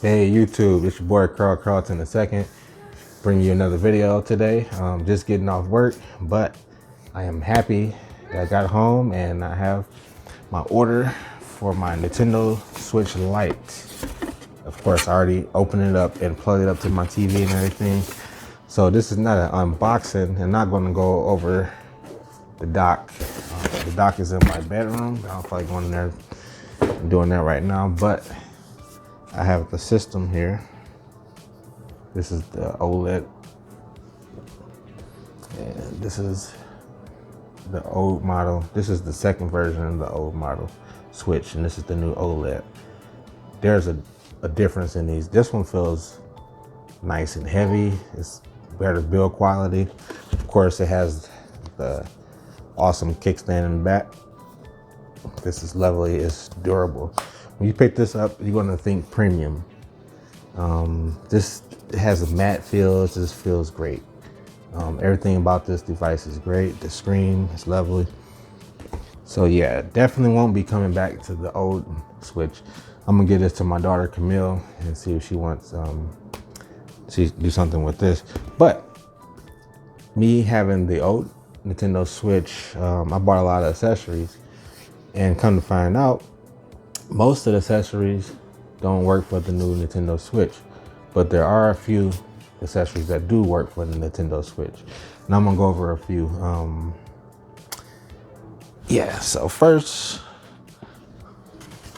Hey YouTube, it's your boy Carl Carlton II, bringing you another video today. Just getting off work, but I am happy that I got home and I have my order for my Nintendo Switch Lite. Of course, I already opened it up and plugged it up to my TV and everything. So this is not an unboxing. I'm not going to go over the dock. The dock is in my bedroom. I'll probably go in there and doing that right now, but I have the system here. This is the OLED, and this is the old model. This is the second version of the old model Switch, and this is the new OLED. There's a difference in these. This one feels nice and heavy. It's better build quality. Of course, it has the awesome kickstand in the back. This is lovely. It's durable. When you pick this up, you're going to think premium. This has a matte feel. It just feels great. Everything about this device is great. The screen is lovely. So yeah, definitely won't be coming back to the old Switch. I'm gonna give this to my daughter Camille and see if she wants she do something with this. But me having the old Nintendo Switch, I bought a lot of accessories, and come to find out, most of the accessories don't work for the new Nintendo Switch, but there are a few accessories that do work for the Nintendo Switch. And I'm gonna go over a few. So first,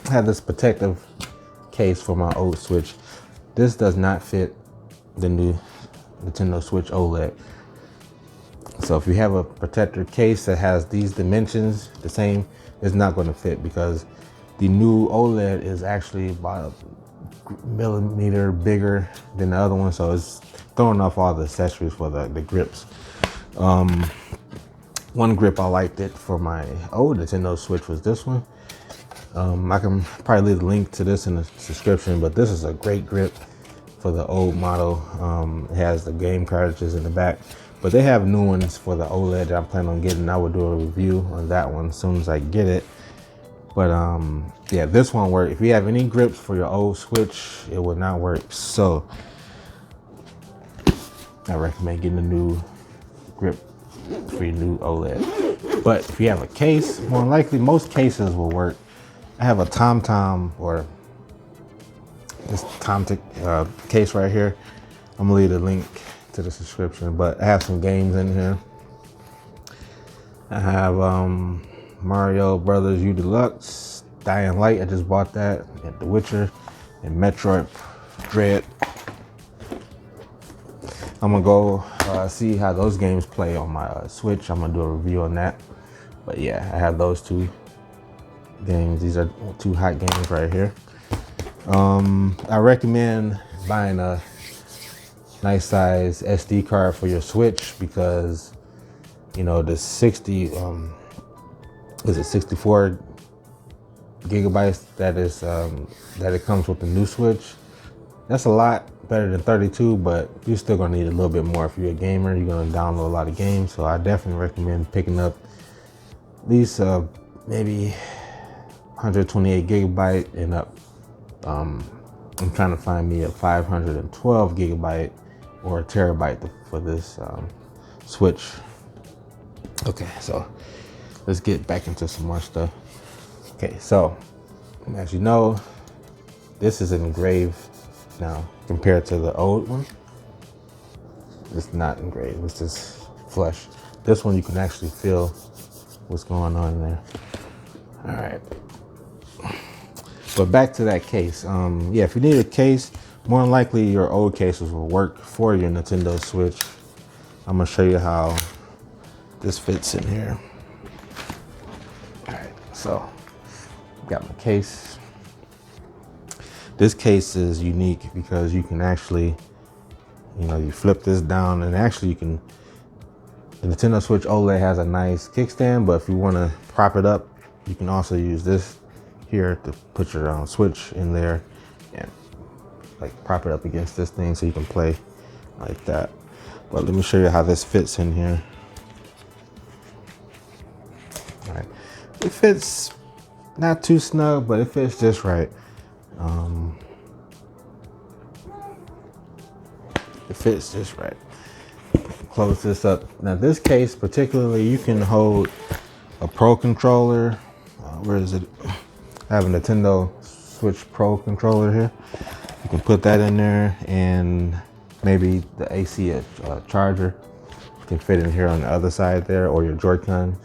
I have this protective case for my old Switch. This does not fit the new Nintendo Switch OLED. So if you have a protector case that has these dimensions, the same, it's not going to fit, because the new OLED is actually about a millimeter bigger than the other one. So it's throwing off all the accessories for the grips. One grip I liked it for my old Nintendo Switch was this one. I can probably leave the link to this in the description, but this is a great grip for the old model. It has the game cartridges in the back, but they have new ones for the OLED that I'm planning on getting. I will do a review on that one as soon as I get it. But yeah, this won't work. If you have any grips for your old Switch, it will not work. So I recommend getting a new grip for your new OLED. But if you have a case, more than likely most cases will work. I have a TomTom, or this Tomtic case right here. I'm gonna leave the link to the description, but I have some games in here. I have Mario Brothers U Deluxe, Dying Light, I just bought that, and The Witcher, and Metroid Dread. I'm gonna go see how those games play on my Switch. I'm gonna do a review on that. But yeah, I have those two games. These are two hot games right here. I recommend buying a nice size SD card for your Switch, because you know the 64 gigabytes that it comes with the new Switch. That's a lot better than 32, but you're still gonna need a little bit more. If you're a gamer, you're gonna download a lot of games. So I definitely recommend picking up at least maybe 128 gigabyte and up. I'm trying to find me a 512 gigabyte or a terabyte for this Switch. Okay, so let's get back into some more stuff. Okay, so as you know, this is engraved now compared to the old one. It's not engraved, it's just flush. This one you can actually feel what's going on there. All right. But back to that case. Yeah, if you need a case, more than likely your old cases will work for your Nintendo Switch. I'm gonna show you how this fits in here. All right, so got my case. This case is unique because you can actually, you flip this down, and actually you can, the Nintendo Switch OLED has a nice kickstand, but if you want to prop it up, you can also use this here to put your Switch in there and like prop it up against this thing so you can play like that. But let me show you how this fits in here. All right, it fits not too snug, but it fits just right. it fits just right. Close this up. Now this case particularly, you can hold a Pro controller. Where is it? I have a Nintendo Switch Pro controller here. You can put that in there, and maybe the AC charger can fit in here on the other side there, or your Joy-Cons.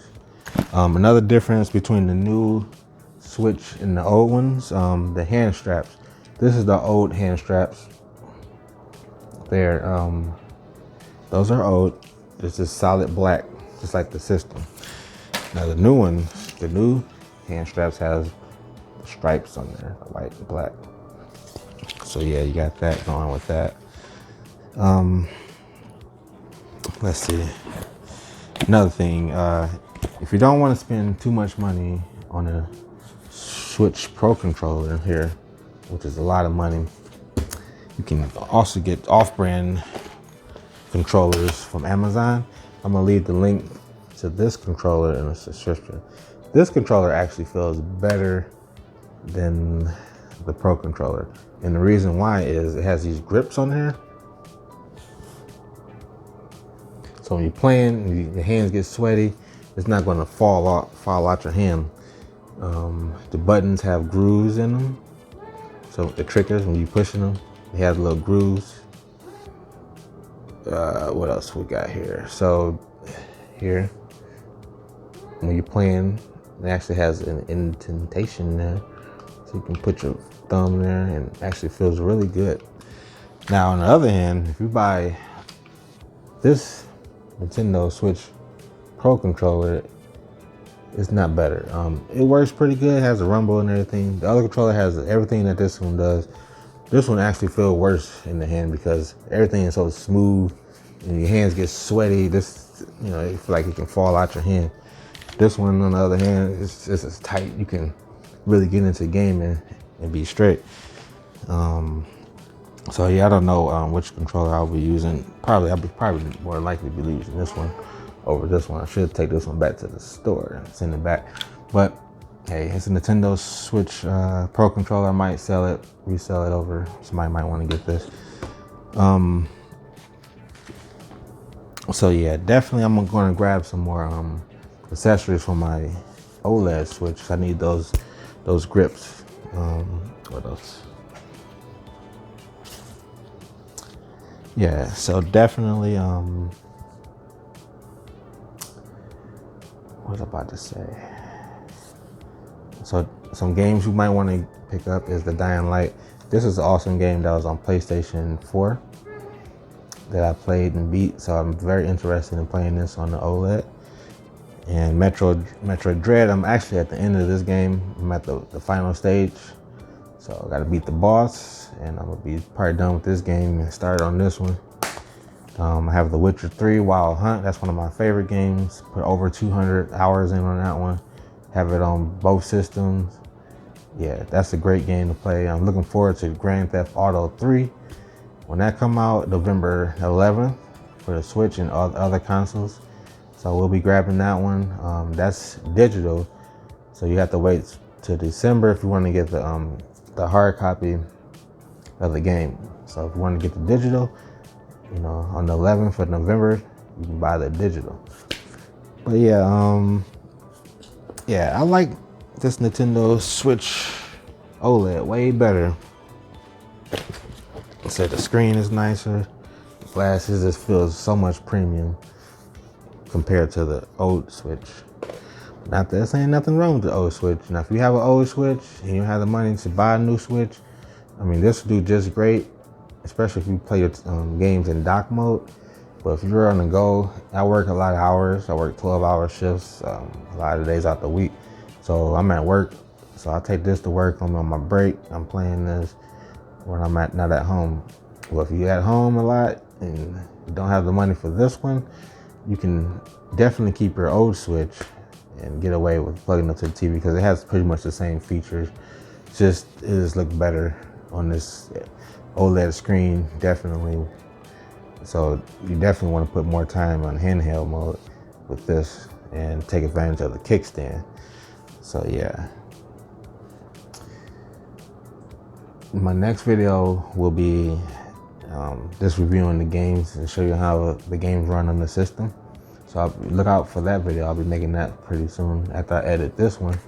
Another difference between the new Switch and the old ones, the hand straps. This is the old hand straps. There, those are old. This is solid black, just like the system. Now the new ones, the new hand straps has the stripes on there, the white and black. So yeah, you got that going with that. Let's see. Another thing, if you don't want to spend too much money on a Switch Pro controller here, which is a lot of money, you can also get off-brand controllers from Amazon. I'm gonna leave the link to this controller in the description. This controller actually feels better than the Pro controller. And the reason why is it has these grips on here. So when you're playing, your hands get sweaty, it's not gonna fall out your hand. The buttons have grooves in them. So the triggers, when you're pushing them, they have little grooves. What else we got here? So here, when you're playing, it actually has an indentation there. So you can put your thumb there and it actually feels really good. Now on the other hand, if you buy this Nintendo Switch Pro controller, it's not better. It works pretty good, it has a rumble and everything. The other controller has everything that this one does. This one actually feels worse in the hand because everything is so smooth and your hands get sweaty. This, you know, you feel like it can fall out your hand. This one, on the other hand, it's just as tight. You can really get into gaming and be straight. So yeah, I don't know which controller I'll be using. I'll be more likely be using this one over this one. I should take this one back to the store and send it back. But hey, it's a Nintendo Switch Pro controller. I might sell it, resell it over. Somebody might want to get this. So yeah, definitely I'm going to grab some more accessories for my OLED Switch. I need those grips. What else? Yeah, so definitely what was I about to say? So some games you might want to pick up is the Dying Light. This is an awesome game that was on PlayStation 4 that I played and beat. So I'm very interested in playing this on the OLED. And Metroid Dread, I'm actually at the end of this game. I'm at the final stage. So I gotta beat the boss and I'm gonna be probably done with this game and start on this one. I have The Witcher 3 Wild Hunt. That's one of my favorite games. Put over 200 hours in on that one. Have it on both systems. Yeah, that's a great game to play. I'm looking forward to Grand Theft Auto 3. When that come out, November 11th for the Switch and other consoles. So we'll be grabbing that one. That's digital. So you have to wait to December if you want to get the hard copy of the game. So if you want to get the digital, you know, on the 11th of November, you can buy the digital. But yeah, I like this Nintendo Switch OLED way better. So the screen is nicer. The glasses just feels so much premium compared to the old Switch. Not that saying nothing wrong with the old Switch. Now, if you have an old Switch and you have the money to buy a new Switch, I mean, this will do just great, especially if you play your games in dock mode. But if you're on the go, I work a lot of hours. I work 12-hour shifts a lot of days out the week. So I'm at work. So I take this to work. I'm on my break. I'm playing this when I'm not at home. Well, if you're at home a lot and you don't have the money for this one, you can definitely keep your old Switch and get away with plugging it to the TV because it has pretty much the same features. It just looks better on this OLED screen, definitely. So you definitely want to put more time on handheld mode with this and take advantage of the kickstand. So yeah. My next video will be just reviewing the games and show you how the games run on the system. So look out for that video. I'll be making that pretty soon after I edit this one.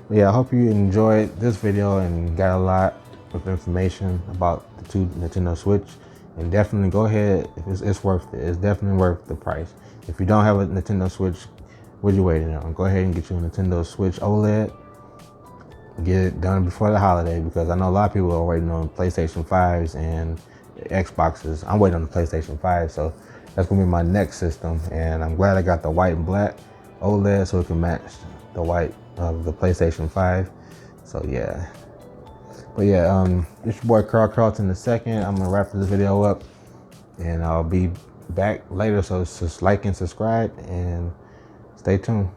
But yeah, I hope you enjoyed this video and got a lot of information about the two Nintendo Switch. And definitely go ahead, if it's worth it. It's definitely worth the price. If you don't have a Nintendo Switch, what you waiting on? Go ahead and get you a Nintendo Switch OLED. Get it done before the holiday, because I know a lot of people are waiting on PlayStation 5s and Xboxes. I'm waiting on the PlayStation 5, so that's gonna be my next system. And I'm glad I got the white and black OLED so it can match the white of the PlayStation 5. So yeah. But yeah, it's your boy Carl Carlton II. I'm gonna wrap this video up and I'll be back later. So just like and subscribe and stay tuned.